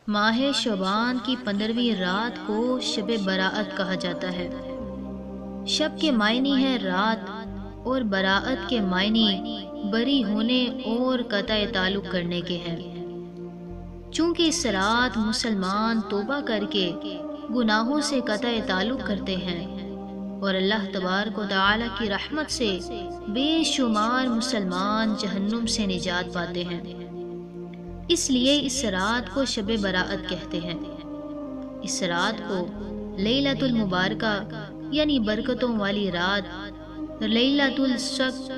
ماہ شعبان کی 15ویں رات کو شب براءت کہا جاتا ہے۔ شب کے معنی ہے رات اور براءت کے معنی بری ہونے اور قطع تعلق کرنے کے ہیں۔ چونکہ اس رات مسلمان توبہ کر کے گناہوں سے قطع تعلق کرتے ہیں اور اللہ تبارک و تعالی کی رحمت سے بے شمار مسلمان جہنم سے نجات پاتے ہیں، اس لیے اس رات کو شب براءت کہتے ہیں۔ اس رات کو لیلۃ المبارکہ یعنی برکتوں والی رات، لیلۃ الشک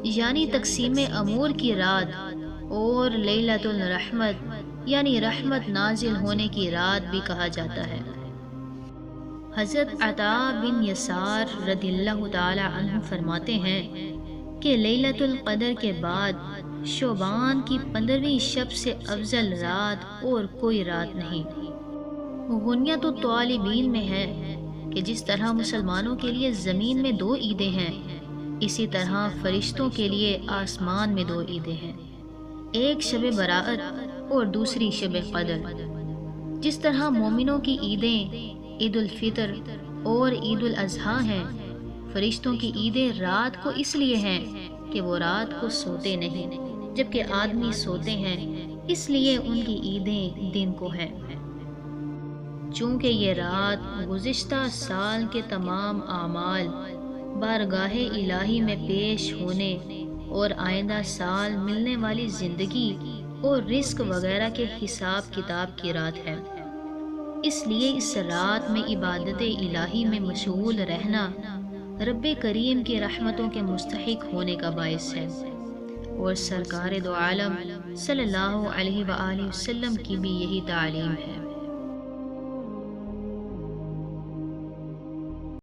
یعنی تقسیم امور کی رات، اور لیلۃ الرحمت یعنی رحمت نازل ہونے کی رات بھی کہا جاتا ہے۔ حضرت عطاء بن یسار رضی اللہ تعالی عنہ فرماتے ہیں کہ لیلۃ القدر کے بعد شعبان کی 15ویں شب سے افضل رات اور کوئی رات نہیں۔ غنیۃ الطالبین میں ہے کہ جس طرح مسلمانوں کے لیے زمین میں 2 عیدیں ہیں، اسی طرح فرشتوں کے لیے آسمان میں 2 عیدیں ہیں، ایک شب براءت اور دوسری شب قدر۔ جس طرح مومنوں کی عیدیں عید الفطر اور عید الاضحیٰ ہیں، فرشتوں کی عیدیں رات کو اس لیے ہیں کہ وہ رات کو سوتے نہیں، جبکہ آدمی سوتے ہیں، اس لیے ان کی عیدیں دن کو ہیں۔ چونکہ یہ رات گزشتہ سال کے تمام اعمال بارگاہ الہی میں پیش ہونے اور آئندہ سال ملنے والی زندگی اور رزق وغیرہ کے حساب کتاب کی رات ہے، اس لیے اس رات میں عبادت الہی میں مشغول رہنا رب کریم کی رحمتوں کے مستحق ہونے کا باعث ہے، اور سرکار دو عالم صلی اللہ علیہ وآلہ وسلم کی بھی یہی تعلیم ہے۔